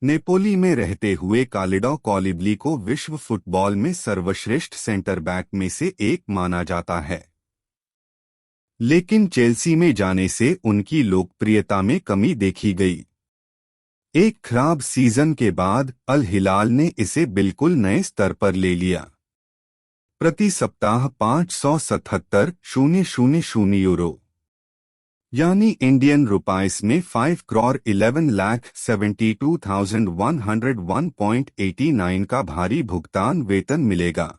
Napoli में रहते हुए कालिडो कौलिबली को विश्व फुटबॉल में सर्वश्रेष्ठ सेंटर बैक में से एक माना जाता है। लेकिन चेल्सी में जाने से उनकी लोकप्रियता में कमी देखी गई। एक खराब सीजन के बाद अल हिलाल ने इसे बिल्कुल नए स्तर पर ले लिया। प्रति सप्ताह 577,000 यूरो यानी इंडियन रुपीस में 5,11,72,101.89 का भारी भुगतान वेतन मिलेगा।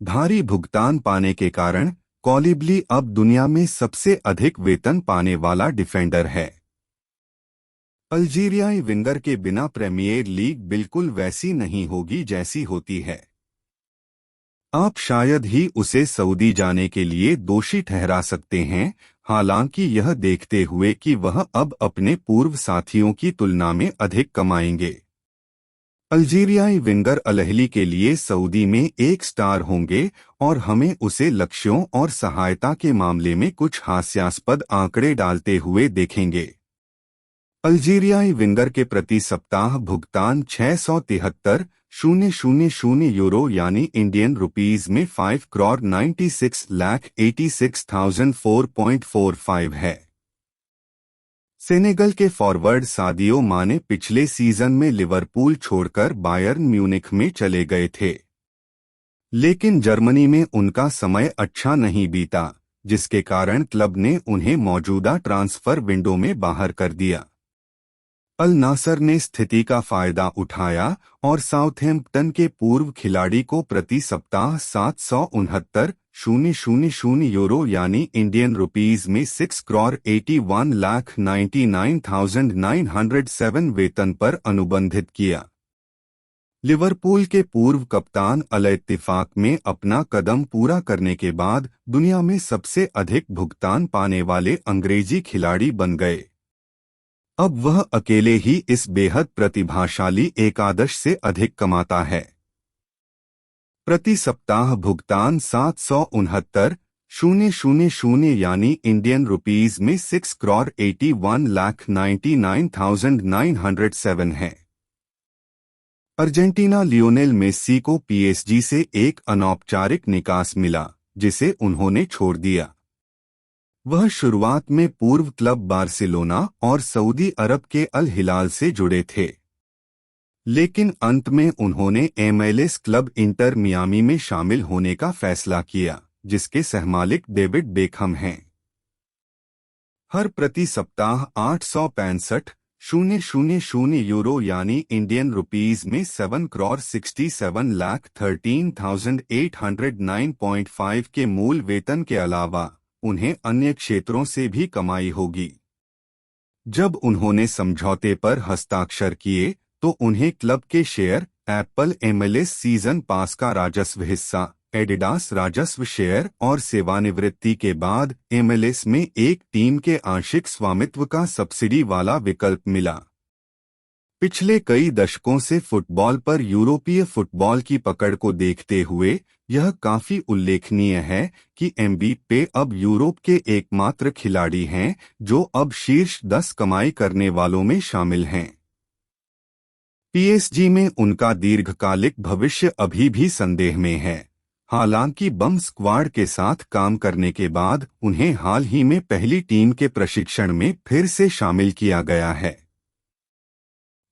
भारी भुगतान पाने के कारण कौलिबली अब दुनिया में सबसे अधिक वेतन पाने वाला डिफेंडर है। अल्जीरियाई विंगर के बिना प्रीमियर लीग बिल्कुल वैसी नहीं होगी जैसी होती है। आप शायद ही उसे सऊदी जाने के लिए दोषी ठहरा सकते हैं, हालांकि यह देखते हुए कि वह अब अपने पूर्व साथियों की तुलना में अधिक कमाएंगे। अल्जीरियाई विंगर अल अहली के लिए सऊदी में एक स्टार होंगे और हमें उसे लक्ष्यों और सहायता के मामले में कुछ हास्यास्पद आंकड़े डालते हुए देखेंगे। अल्जीरियाई विंगर के प्रति सप्ताह भुगतान 673,000 यूरो यानी इंडियन रुपीस में 5,96,86,004.45 है। सेनेगल के फॉरवर्ड सादियो माने पिछले सीजन में लिवरपूल छोड़कर बायर्न म्यूनिख में चले गए थे, लेकिन जर्मनी में उनका समय अच्छा नहीं बीता, जिसके कारण क्लब ने उन्हें मौजूदा ट्रांसफर विंडो में बाहर कर दिया। अल नासर ने स्थिति का फायदा उठाया और साउथहैम्पटन के पूर्व खिलाड़ी को प्रति सप्ताह 769,000 यूरो यानी इंडियन रुपीस में 6,81,99,907 वेतन पर अनुबंधित किया। लिवरपूल के पूर्व कप्तान अल इत्तिफाक में अपना कदम पूरा करने के बाद दुनिया में सबसे अधिक भुगतान पाने वाले अंग्रेजी खिलाड़ी बन गए। अब वह अकेले ही इस बेहद प्रतिभाशाली एकादश से अधिक कमाता है। प्रति सप्ताह भुगतान 769,000 यानी इंडियन रुपीस में 6,81,99,907 है। अर्जेंटीना लियोनेल मेस्सी को पीएसजी से एक अनौपचारिक निकास मिला, जिसे उन्होंने छोड़ दिया। वह शुरुआत में पूर्व क्लब बार्सिलोना और सऊदी अरब के अल हिलाल से जुड़े थे, लेकिन अंत में उन्होंने एमएलएस क्लब इंटर मियामी में शामिल होने का फैसला किया, जिसके सहमालिक डेविड बेकहम हैं। हर प्रति सप्ताह 865,000 यूरो यानी इंडियन रुपीस में 7,67,13,809.5 के मूल वेतन के अलावा उन्हें अन्य क्षेत्रों से भी कमाई होगी। जब उन्होंने समझौते पर हस्ताक्षर किए तो उन्हें क्लब के share, Apple MLS season pass का राजस्व हिस्सा, एडिडास राजस्व शेयर और सेवानिवृत्ति के बाद एमएलएस में एक टीम के आंशिक स्वामित्व का सब्सिडी वाला विकल्प मिला। पिछले कई दशकों से फुटबॉल पर यूरोपीय फुटबॉल की पकड़ को देखते हुए यह काफी उल्लेखनीय है कि एमबाप्पे अब यूरोप के एकमात्र खिलाड़ी हैं जो अब शीर्ष 10 कमाई करने वालों में शामिल हैं। पीएसजी में उनका दीर्घकालिक भविष्य अभी भी संदेह में है, हालांकि बम स्क्वाड के साथ काम करने के बाद उन्हें हाल ही में पहली टीम के प्रशिक्षण में फिर से शामिल किया गया है।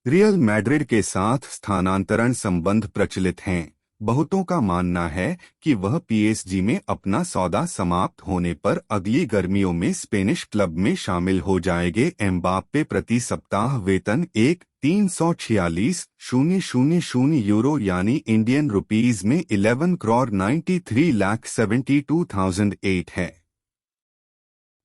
रियल मैड्रिड के साथ स्थानांतरण संबंध प्रचलित हैं। बहुतों का मानना है कि वह पीएसजी में अपना सौदा समाप्त होने पर अगली गर्मियों में स्पेनिश क्लब में शामिल हो जाएंगे। एम्बाप्पे प्रति सप्ताह वेतन 1,346,000 यूरो यानी इंडियन रुपीस में 11,93,72,008 है।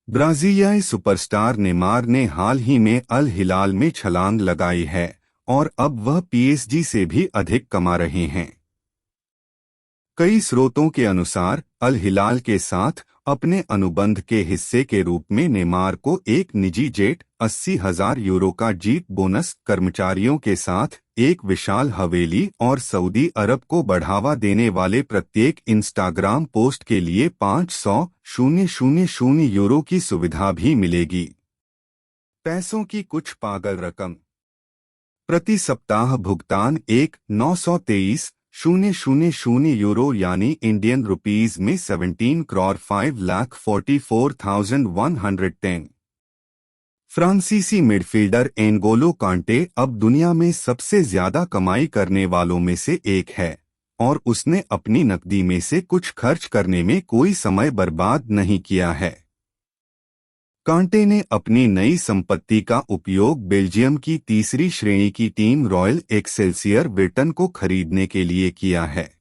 ब्राजीलियाई सुपरस्टार नेमार ने हाल ही में अल हिलाल में छलांग लगाई है और अब वह पीएसजी से भी अधिक कमा रहे हैं। कई स्रोतों के अनुसार अल हिलाल के साथ अपने अनुबंध के हिस्से के रूप में नेमार को एक निजी जेट, 80,000 यूरो का जीत बोनस, कर्मचारियों के साथ एक विशाल हवेली और सऊदी अरब को बढ़ावा देने वाले प्रत्येक इंस्टाग्राम पोस्ट के लिए 500,000 यूरो की सुविधा भी मिलेगी। पैसों की कुछ पागल रकम। प्रति सप्ताह भुगतान 1,923,000 यूरो यानी इंडियन रुपीज में 17,5,44,110। फ्रांसीसी मिडफील्डर एनगोलो कांटे अब दुनिया में सबसे ज्यादा कमाई करने वालों में से एक है और उसने अपनी नकदी में से कुछ खर्च करने में कोई समय बर्बाद नहीं किया है। कांटे ने अपनी नई संपत्ति का उपयोग बेल्जियम की तीसरी श्रेणी की टीम रॉयल एक्सेल्सियर विर्टन को खरीदने के लिए किया है।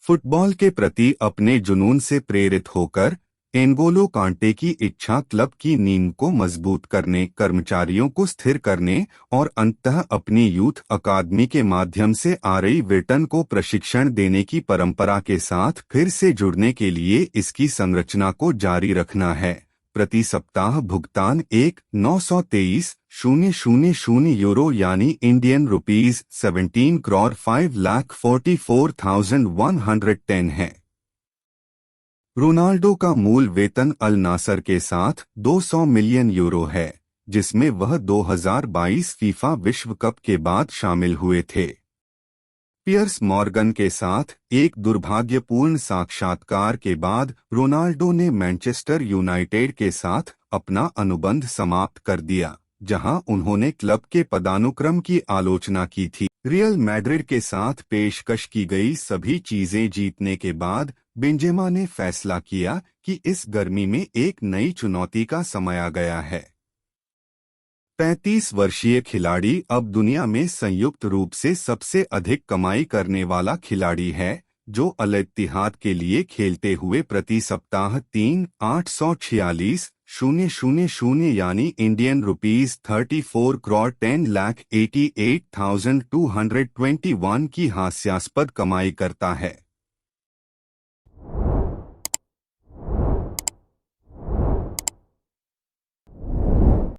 फुटबॉल के प्रति अपने जुनून से प्रेरित होकर एनगोलो कांटे की इच्छा क्लब की नींव को मजबूत करने, कर्मचारियों को स्थिर करने और अंततः अपनी यूथ अकादमी के माध्यम से आ रही विर्टन को प्रशिक्षण देने की परंपरा के साथ फिर से जुड़ने के लिए इसकी संरचना को जारी रखना है। प्रति सप्ताह भुगतान 1,923,000 यूरो यानी इंडियन रुपीज 17,5,44,110 है। रोनाल्डो का मूल वेतन अल नासर के साथ 200 मिलियन यूरो है, जिसमें वह 2022 फीफा विश्व कप के बाद शामिल हुए थे। पियर्स मॉर्गन के साथ एक दुर्भाग्यपूर्ण साक्षात्कार के बाद रोनाल्डो ने मैनचेस्टर यूनाइटेड के साथ अपना अनुबंध समाप्त कर दिया, जहां उन्होंने क्लब के पदानुक्रम की आलोचना की थी। रियल मैड्रिड के साथ पेशकश की गई सभी चीजें जीतने के बाद बेंजेमा ने फैसला किया कि इस गर्मी में एक नई चुनौती का समय आ गया है। 35 वर्षीय खिलाड़ी अब दुनिया में संयुक्त रूप से सबसे अधिक कमाई करने वाला खिलाड़ी है, जो अल इत्तिहाद के लिए खेलते हुए प्रति सप्ताह 3,846,000 यानी इंडियन रुपीज 34,10,88,221 की हास्यास्पद कमाई करता है।